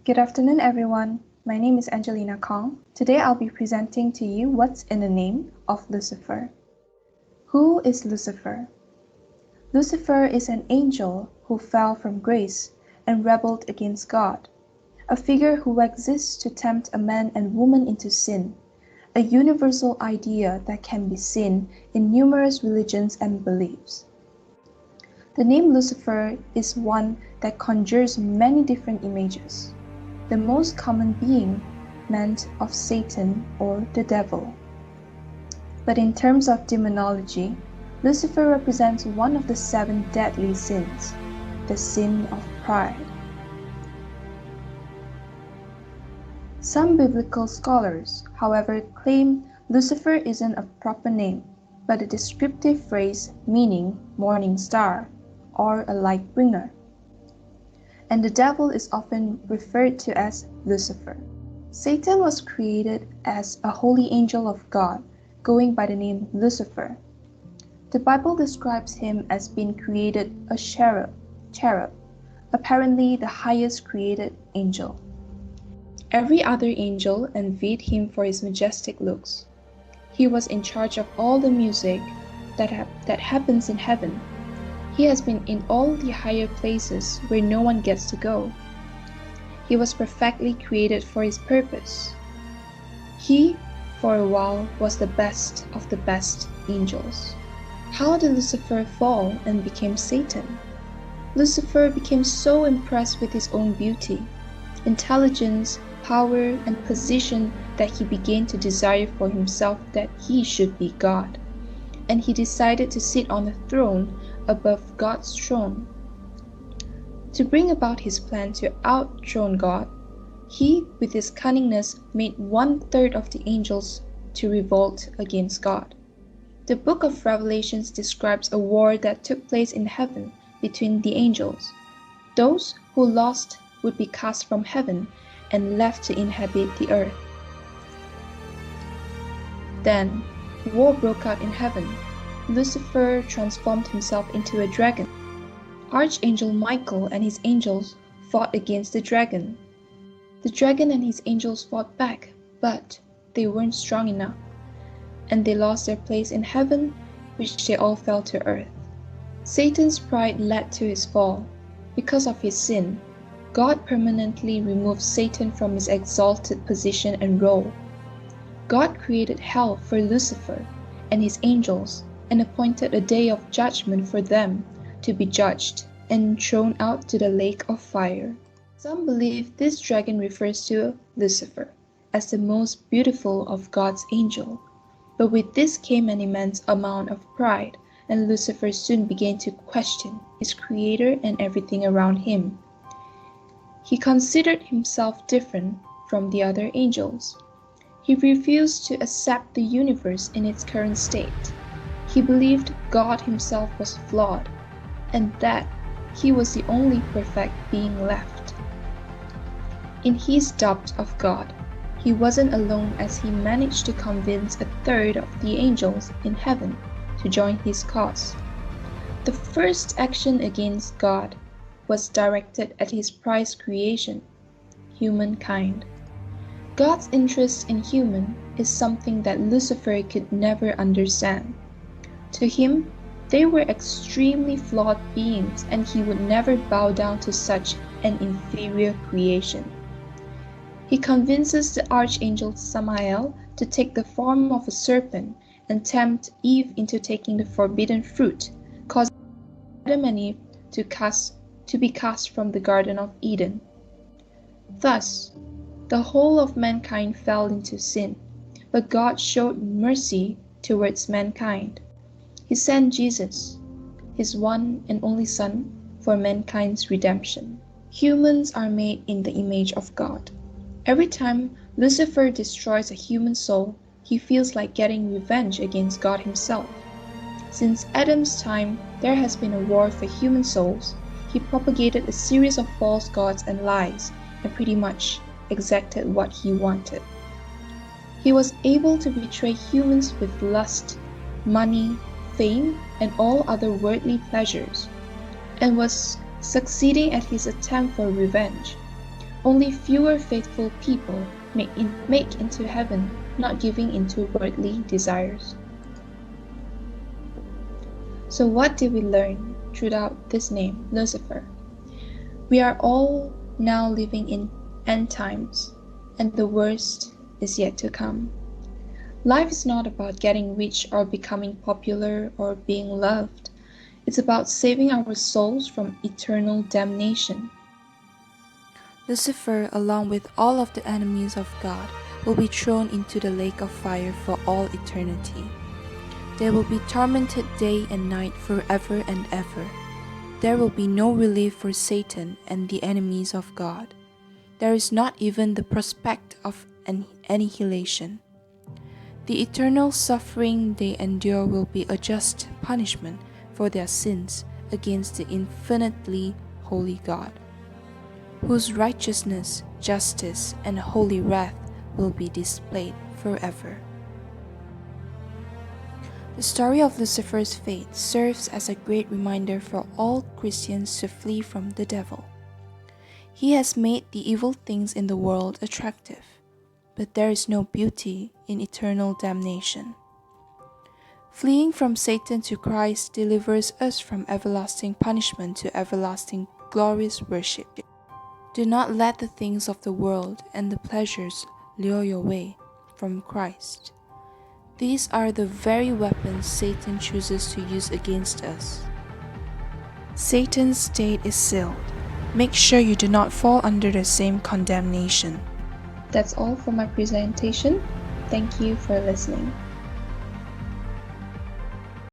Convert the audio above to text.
Good afternoon, everyone. My name is Angelina Khoong. Today I'll be presenting to you what's in the name of Lucifer. Who is Lucifer? Lucifer is an angel who fell from grace and rebelled against God, a figure who exists to tempt a man and woman into sin, a universal idea that can be seen in numerous religions and beliefs. The name Lucifer is one that conjures many different images, the most common being meant of Satan or the devil. But in terms of demonology, Lucifer represents one of the 7 deadly sins, the sin of pride. Some biblical scholars, however, claim Lucifer isn't a proper name, but a descriptive phrase meaning morning star or a light bringer. And the devil is often referred to as Lucifer. Satan was created as a holy angel of God, going by the name Lucifer. The Bible describes him as being created a cherub, apparently the highest created angel. Every other angel envied him for his majestic looks. He was in charge of all the music that happens in heaven. He has been in all the higher places where no one gets to go. He was perfectly created for his purpose. He, for a while, was the best of the best angels. How did Lucifer fall and became Satan? Lucifer became so impressed with his own beauty, intelligence, power, and position that he began to desire for himself that he should be God, and he decided to sit on the throne above God's throne. To bring about his plan to outthrone God, he, with his cunningness, made 1/3 of the angels to revolt against God. The book of Revelations describes a war that took place in heaven between the angels. Those who lost would be cast from heaven and left to inhabit the earth. Then, war broke out in heaven. Lucifer transformed himself into a dragon. Archangel Michael and his angels fought against the dragon. The dragon and his angels fought back, but they weren't strong enough, and they lost their place in heaven, which they all fell to earth. Satan's pride led to his fall. Because of his sin, God permanently removed Satan from his exalted position and role. God created hell for Lucifer and his angels and appointed a day of judgment for them to be judged and thrown out to the lake of fire. Some believe this dragon refers to Lucifer as the most beautiful of God's angels, but with this came an immense amount of pride, and Lucifer soon began to question his creator and everything around him. He considered himself different from the other angels. He refused to accept the universe in its current state. He believed God himself was flawed, and that he was the only perfect being left. In his doubt of God, he wasn't alone as he managed to convince 1/3 of the angels in heaven to join his cause. The first action against God was directed at his prized creation, humankind. God's interest in human is something that Lucifer could never understand. To him, they were extremely flawed beings, and he would never bow down to such an inferior creation. He convinces the archangel Samael to take the form of a serpent and tempt Eve into taking the forbidden fruit, causing Adam and Eve to be cast from the Garden of Eden. Thus, the whole of mankind fell into sin, but God showed mercy towards mankind. He sent Jesus, his one and only Son, for mankind's redemption. Humans are made in the image of God. Every time Lucifer destroys a human soul, he feels like getting revenge against God himself. Since Adam's time, there has been a war for human souls. He propagated a series of false gods and lies, and pretty much exacted what he wanted. He was able to betray humans with lust, money, fame, and all other worldly pleasures, and was succeeding at his attempt for revenge. Only fewer faithful people make into heaven, not giving into worldly desires. So what did we learn throughout this name, Lucifer? We are all now living in end times, and the worst is yet to come. Life is not about getting rich or becoming popular or being loved. It's about saving our souls from eternal damnation. Lucifer, along with all of the enemies of God, will be thrown into the lake of fire for all eternity. They will be tormented day and night forever and ever. There will be no relief for Satan and the enemies of God. There is not even the prospect of annihilation. The eternal suffering they endure will be a just punishment for their sins against the infinitely holy God, whose righteousness, justice, and holy wrath will be displayed forever. The story of Lucifer's fate serves as a great reminder for all Christians to flee from the devil. He has made the evil things in the world attractive, but there is no beauty in eternal damnation. Fleeing from Satan to Christ delivers us from everlasting punishment to everlasting glorious worship. Do not let the things of the world and the pleasures lure you away from Christ. These are the very weapons Satan chooses to use against us. Satan's date is sealed. Make sure you do not fall under the same condemnation. That's all for my presentation. Thank you for listening.